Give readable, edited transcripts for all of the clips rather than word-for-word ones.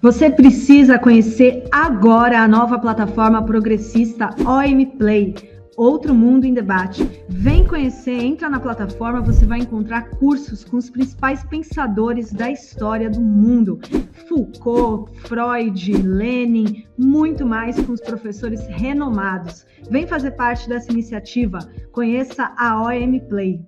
Você precisa conhecer agora a nova plataforma progressista OM Play, Outro Mundo em Debate. Vem conhecer, entra na plataforma, você vai encontrar cursos com os principais pensadores da história do mundo. Foucault, Freud, Lenin, muito mais com os professores renomados. Vem fazer parte dessa iniciativa. Conheça a OM Play.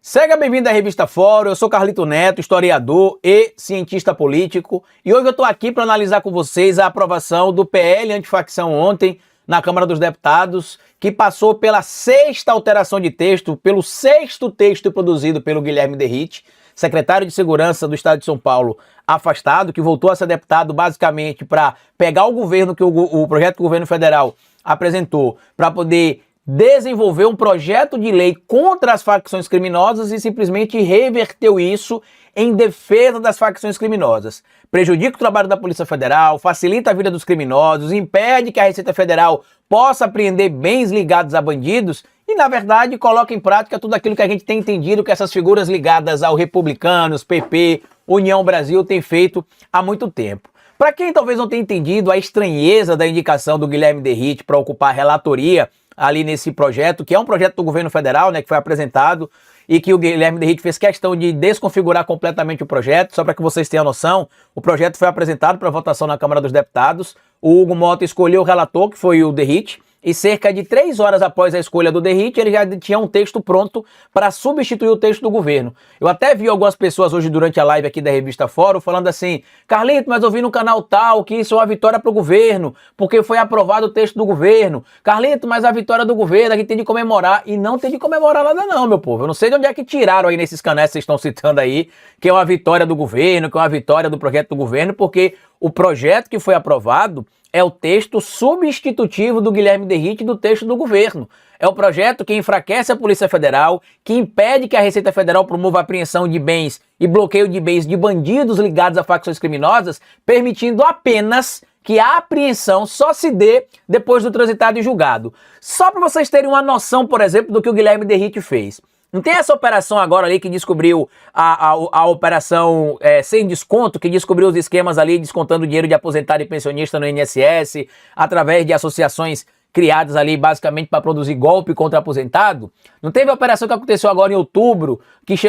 Seja bem-vindo à Revista Fórum, eu sou Carlito Neto, historiador e cientista político, e hoje eu estou aqui para analisar com vocês a aprovação do PL antifacção ontem na Câmara dos Deputados, que passou pela sexta alteração de texto, pelo sexto texto produzido pelo Guilherme Derrite, secretário de Segurança do Estado de São Paulo, afastado, que voltou a ser deputado basicamente para pegar o governo, que o projeto que o governo federal apresentou, para poder desenvolver um projeto de lei contra as facções criminosas e simplesmente reverteu isso em defesa das facções criminosas. Prejudica o trabalho da Polícia Federal, facilita a vida dos criminosos, impede que a Receita Federal possa apreender bens ligados a bandidos e, na verdade, coloca em prática tudo aquilo que a gente tem entendido que essas figuras ligadas ao Republicanos, PP, União Brasil têm feito há muito tempo. Para quem talvez não tenha entendido a estranheza da indicação do Guilherme Derrite para ocupar a relatoria ali nesse projeto, que é um projeto do governo federal, né, que foi apresentado e que o Guilherme Derrite fez questão de desconfigurar completamente o projeto. Só para que vocês tenham noção, o projeto foi apresentado para votação na Câmara dos Deputados, o Hugo Mota escolheu o relator, que foi o Derrite, e cerca de 3 horas após a escolha do Derrite, ele já tinha um texto pronto para substituir o texto do governo. Eu até vi algumas pessoas hoje durante a live aqui da Revista Fórum falando assim: Carlito, mas eu vi no canal tal que isso é uma vitória para o governo, porque foi aprovado o texto do governo. Carlito, mas a vitória do governo a gente tem de comemorar. E não tem de comemorar nada não, meu povo. Eu não sei de onde é que tiraram aí nesses canais que vocês estão citando aí, que é uma vitória do governo, que é uma vitória do projeto do governo, porque o projeto que foi aprovado é o texto substitutivo do Guilherme Derrite do texto do governo. É o projeto que enfraquece a Polícia Federal, que impede que a Receita Federal promova a apreensão de bens e bloqueio de bens de bandidos ligados a facções criminosas, permitindo apenas que a apreensão só se dê depois do transitado e julgado. Só para vocês terem uma noção, por exemplo, do que o Guilherme Derrite fez. Não tem essa operação agora ali que descobriu a operação sem desconto, que descobriu os esquemas ali descontando dinheiro de aposentado e pensionista no INSS, através de associações criadas ali basicamente para produzir golpe contra aposentado? Não teve a operação que aconteceu agora em outubro,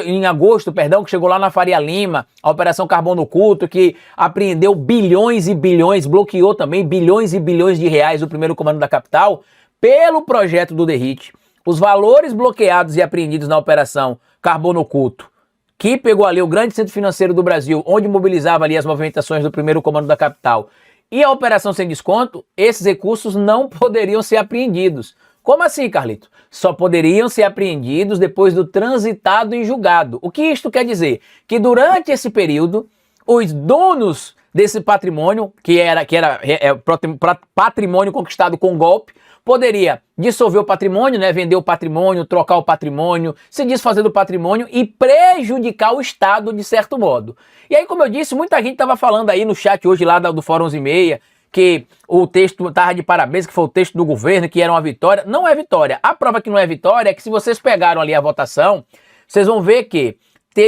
em agosto, perdão, que chegou lá na Faria Lima, a Operação Carbono Oculto, que apreendeu bilhões e bilhões, bloqueou também bilhões e bilhões de reais do primeiro comando da capital, pelo projeto do Derrite. Os valores bloqueados e apreendidos na Operação Carbono Oculto, que pegou ali o grande centro financeiro do Brasil, onde mobilizava ali as movimentações do primeiro comando da capital, e a Operação Sem Desconto, esses recursos não poderiam ser apreendidos. Como assim, Carlito? Só poderiam ser apreendidos depois do transitado em julgado. O que isto quer dizer? Que durante esse período, os donos desse patrimônio, que era patrimônio conquistado com golpe, poderia dissolver o patrimônio, né, vender o patrimônio, trocar o patrimônio, se desfazer do patrimônio e prejudicar o Estado de certo modo. E aí, como eu disse, muita gente estava falando aí no chat hoje lá do Fórum 11:30 que o texto estava de parabéns, que foi o texto do governo, que era uma vitória. Não é vitória. A prova que não é vitória é que se vocês pegaram ali a votação, vocês vão ver que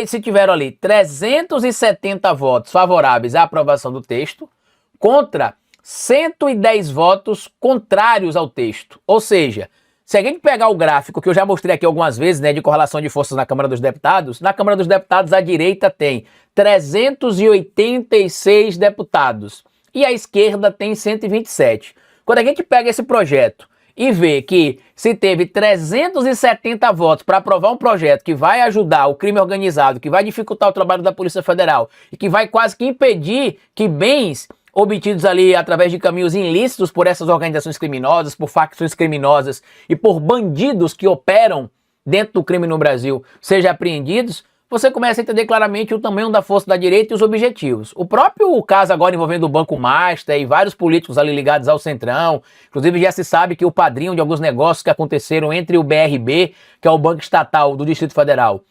se tiveram ali 370 votos favoráveis à aprovação do texto, contra 110 votos contrários ao texto. Ou seja, se a gente pegar o gráfico que eu já mostrei aqui algumas vezes, né, de correlação de forças na Câmara dos Deputados, na Câmara dos Deputados a direita tem 386 deputados e a esquerda tem 127. Quando a gente pega esse projeto e vê que se teve 370 votos para aprovar um projeto que vai ajudar o crime organizado, que vai dificultar o trabalho da Polícia Federal e que vai quase que impedir que bens obtidos ali através de caminhos ilícitos por essas organizações criminosas, por facções criminosas e por bandidos que operam dentro do crime no Brasil sejam apreendidos, você começa a entender claramente o tamanho da força da direita e os objetivos. O próprio caso agora envolvendo o Banco Master e vários políticos ali ligados ao Centrão, inclusive já se sabe que o padrinho de alguns negócios que aconteceram entre o BRB, que é o Banco Estatal do Distrito Federal,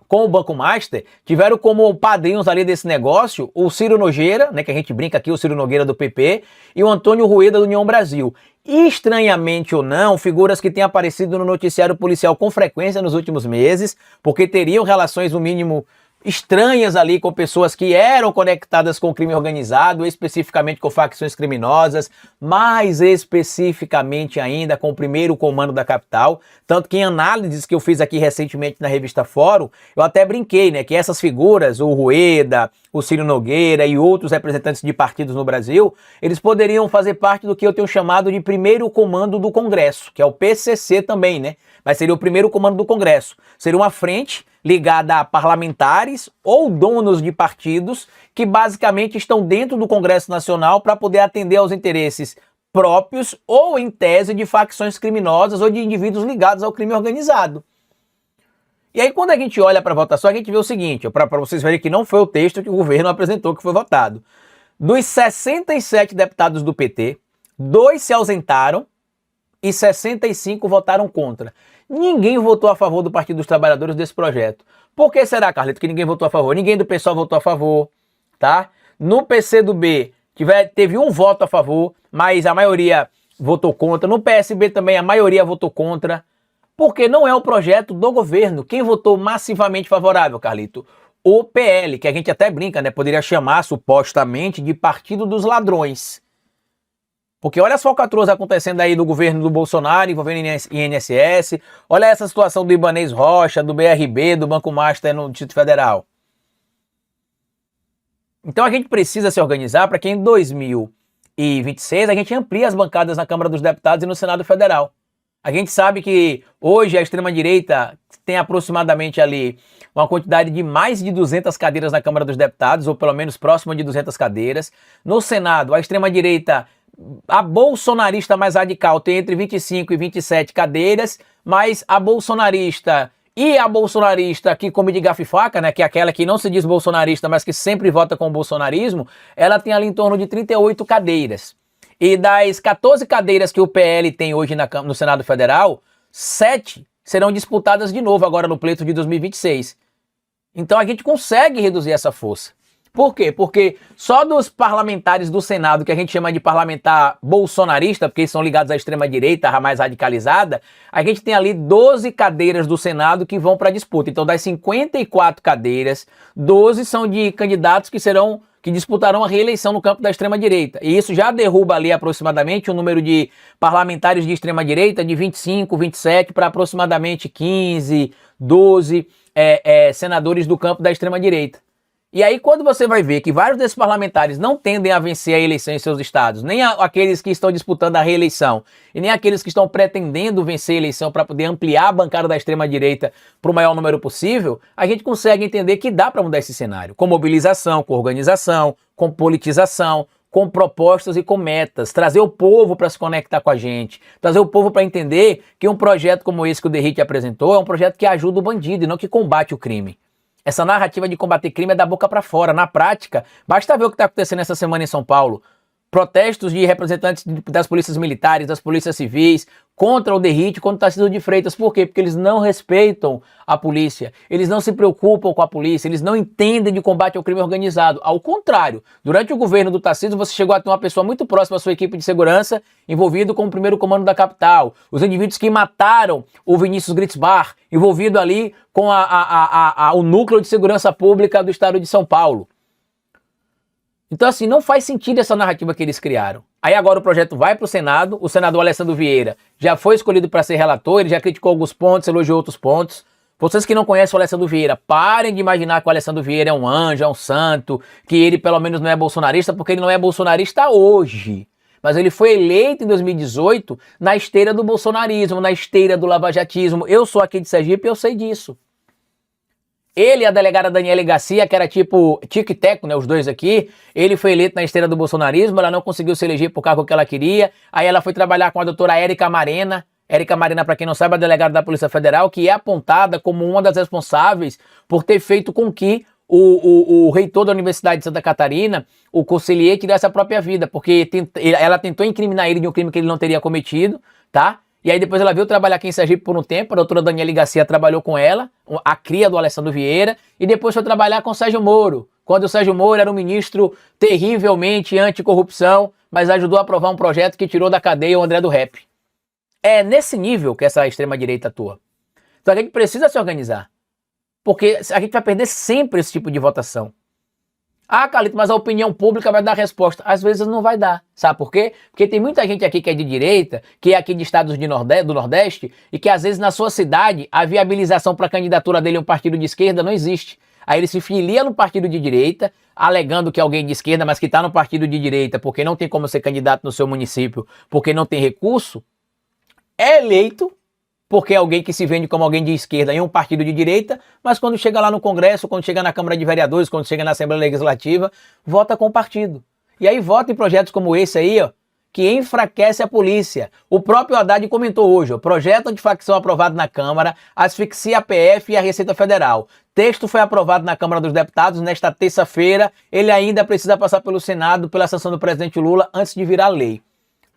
com o Banco Master, tiveram como padrinhos ali desse negócio o Ciro Nogueira, né, que a gente brinca aqui, o Ciro Nogueira do PP, e o Antônio Rueda do União Brasil. estranhamente ou não, figuras que têm aparecido no noticiário policial com frequência nos últimos meses, porque teriam relações, no mínimo, estranhas ali com pessoas que eram conectadas com o crime organizado, especificamente com facções criminosas, mais especificamente ainda com o primeiro comando da capital. Tanto que em análises que eu fiz aqui recentemente na revista Fórum, eu até brinquei, né, que essas figuras, o Rueda, o Ciro Nogueira e outros representantes de partidos no Brasil, eles poderiam fazer parte do que eu tenho chamado de primeiro comando do Congresso, que é o PCC também, né? Mas seria o primeiro comando do Congresso. Seria uma frente ligada a parlamentares ou donos de partidos que basicamente estão dentro do Congresso Nacional para poder atender aos interesses próprios ou, em tese, de facções criminosas ou de indivíduos ligados ao crime organizado. E aí, quando a gente olha para a votação, a gente vê o seguinte, para vocês verem que não foi o texto que o governo apresentou que foi votado. Dos 67 deputados do PT, 2 se ausentaram e 65 votaram contra. Ninguém votou a favor do Partido dos Trabalhadores desse projeto. Por que será, Carlito, que ninguém votou a favor? Ninguém do PSOL votou a favor, tá? No PCdoB teve um voto a favor, mas a maioria votou contra. No PSB também a maioria votou contra, porque não é o projeto do governo. Quem votou massivamente favorável, Carlito? O PL, que a gente até brinca, né? Poderia chamar supostamente de Partido dos Ladrões. Porque olha as falcatruas acontecendo aí do governo do Bolsonaro envolvendo INSS, olha essa situação do Ibanez Rocha, do BRB, do Banco Master no Distrito Federal. Então a gente precisa se organizar para que em 2026 a gente amplie as bancadas na Câmara dos Deputados e no Senado Federal. A gente sabe que hoje a extrema-direita tem aproximadamente ali uma quantidade de mais de 200 cadeiras na Câmara dos Deputados, ou pelo menos próximo de 200 cadeiras. No Senado, a extrema-direita, a bolsonarista mais radical, tem entre 25 e 27 cadeiras, mas a bolsonarista e a bolsonarista que come de garfo e faca, né, que é aquela que não se diz bolsonarista, mas que sempre vota com o bolsonarismo, ela tem ali em torno de 38 cadeiras. E das 14 cadeiras que o PL tem hoje no Senado Federal, 7 serão disputadas de novo agora no pleito de 2026. Então a gente consegue reduzir essa força. Por quê? Porque só dos parlamentares do Senado, que a gente chama de parlamentar bolsonarista, porque eles são ligados à extrema-direita, a mais radicalizada, a gente tem ali 12 cadeiras do Senado que vão para a disputa. Então, das 54 cadeiras, 12 são de candidatos que disputarão a reeleição no campo da extrema-direita. E isso já derruba ali aproximadamente o número de parlamentares de extrema-direita de 25, 27 para aproximadamente 15, 12 senadores do campo da extrema-direita. E aí, quando você vai ver que vários desses parlamentares não tendem a vencer a eleição em seus estados, nem aqueles que estão disputando a reeleição, e nem aqueles que estão pretendendo vencer a eleição para poder ampliar a bancada da extrema-direita para o maior número possível, a gente consegue entender que dá para mudar esse cenário, com mobilização, com organização, com politização, com propostas e com metas, trazer o povo para se conectar com a gente, trazer o povo para entender que um projeto como esse que o Derrite apresentou é um projeto que ajuda o bandido e não que combate o crime. Essa narrativa de combater crime é da boca para fora. Na prática, basta ver o que está acontecendo essa semana em São Paulo. Protestos de representantes das polícias militares, das polícias civis, contra o Derrite, contra o Tarcísio de Freitas. Por quê? Porque eles não respeitam a polícia, eles não se preocupam com a polícia, eles não entendem de combate ao crime organizado. Ao contrário, durante o governo do Tarcísio, você chegou a ter uma pessoa muito próxima à sua equipe de segurança, envolvido com o primeiro comando da capital. Os indivíduos que mataram o Vinícius Gritzbach, envolvido ali com o núcleo de segurança pública do estado de São Paulo. Então, assim, não faz sentido essa narrativa que eles criaram. Aí agora o projeto vai para o Senado, o senador Alessandro Vieira já foi escolhido para ser relator, ele já criticou alguns pontos, elogiou outros pontos. Vocês que não conhecem o Alessandro Vieira, parem de imaginar que o Alessandro Vieira é um anjo, é um santo, que ele pelo menos não é bolsonarista, porque ele não é bolsonarista hoje. Mas ele foi eleito em 2018 na esteira do bolsonarismo, na esteira do lavajatismo. Eu sou aqui de Sergipe e eu sei disso. Ele e a delegada Daniele Garcia, que era tipo tic-teco, né, os dois aqui, ele foi eleito na esteira do bolsonarismo, ela não conseguiu se eleger por cargo que ela queria, aí ela foi trabalhar com a doutora Érica Marena. Érica Marena, para quem não sabe, é a delegada da Polícia Federal, que é apontada como uma das responsáveis por ter feito com que o reitor da Universidade de Santa Catarina, o Conselheiro, tirasse a própria vida, porque ela tentou incriminar ele de um crime que ele não teria cometido, tá? E aí depois ela veio trabalhar aqui em Sergipe por um tempo, a doutora Daniele Garcia trabalhou com ela, a cria do Alessandro Vieira, e depois foi trabalhar com o Sérgio Moro, quando o Sérgio Moro era um ministro terrivelmente anticorrupção, mas ajudou a aprovar um projeto que tirou da cadeia o André do Rap. É nesse nível que essa extrema-direita atua. Então a gente precisa se organizar, porque a gente vai perder sempre esse tipo de votação. Ah, Carlito, mas a opinião pública vai dar resposta. Às vezes não vai dar. Sabe por quê? Porque tem muita gente aqui que é de direita, que é aqui de estados do Nordeste, e que às vezes na sua cidade a viabilização para a candidatura dele a um partido de esquerda não existe. Aí ele se filia no partido de direita, alegando que é alguém de esquerda, mas que está no partido de direita, porque não tem como ser candidato no seu município, porque não tem recurso, é eleito, porque é alguém que se vende como alguém de esquerda em um partido de direita, mas quando chega lá no Congresso, quando chega na Câmara de Vereadores, quando chega na Assembleia Legislativa, vota com o partido. E aí vota em projetos como esse aí, ó, que enfraquece a polícia. O próprio Haddad comentou hoje, o projeto antifacção aprovado na Câmara asfixia a PF e a Receita Federal. Texto foi aprovado na Câmara dos Deputados nesta terça-feira, ele ainda precisa passar pelo Senado, pela sanção do presidente Lula, antes de virar lei.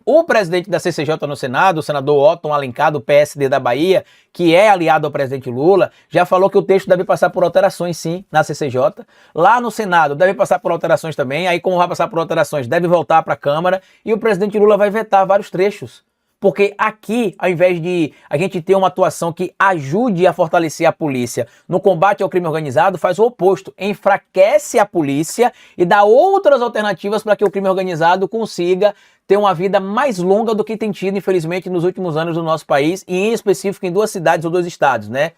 O presidente da CCJ no Senado, o senador Otton Alencar, do PSD da Bahia, que é aliado ao presidente Lula, já falou que o texto deve passar por alterações, sim, na CCJ. Lá no Senado deve passar por alterações também, aí como vai passar por alterações, deve voltar para a Câmara e o presidente Lula vai vetar vários trechos. Porque aqui, ao invés de a gente ter uma atuação que ajude a fortalecer a polícia no combate ao crime organizado, faz o oposto, enfraquece a polícia e dá outras alternativas para que o crime organizado consiga ter uma vida mais longa do que tem tido, infelizmente, nos últimos anos do nosso país, e em específico em 2 cidades ou 2 estados, né?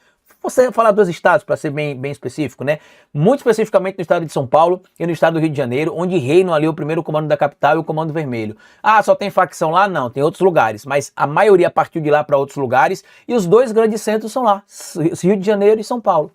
Você falar 2 estados, para ser bem específico, né? Muito especificamente no estado de São Paulo e no estado do Rio de Janeiro, onde reinam ali o primeiro comando da capital e o comando vermelho. Ah, só tem facção lá? Não, tem outros lugares, mas a maioria partiu de lá para outros lugares e os 2 grandes centros são lá, Rio de Janeiro e São Paulo.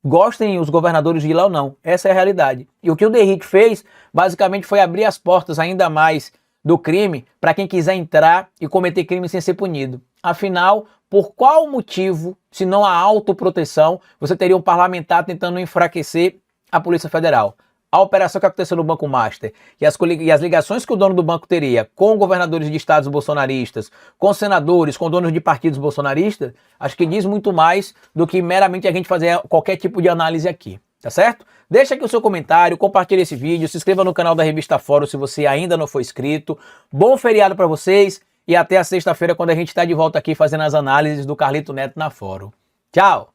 Gostem os governadores de ir lá ou não, essa é a realidade. E o que o Derrick fez, basicamente, foi abrir as portas ainda mais do crime para quem quiser entrar e cometer crime sem ser punido. Afinal, por qual motivo, se não a autoproteção, você teria um parlamentar tentando enfraquecer a Polícia Federal? A operação que aconteceu no Banco Master e as ligações que o dono do banco teria com governadores de estados bolsonaristas, com senadores, com donos de partidos bolsonaristas, acho que diz muito mais do que meramente a gente fazer qualquer tipo de análise aqui, tá certo? Deixa aqui o seu comentário, compartilhe esse vídeo, se inscreva no canal da Revista Fórum se você ainda não for inscrito. Bom feriado para vocês e até a sexta-feira quando a gente está de volta aqui fazendo as análises do Carlito Neto na Fórum. Tchau!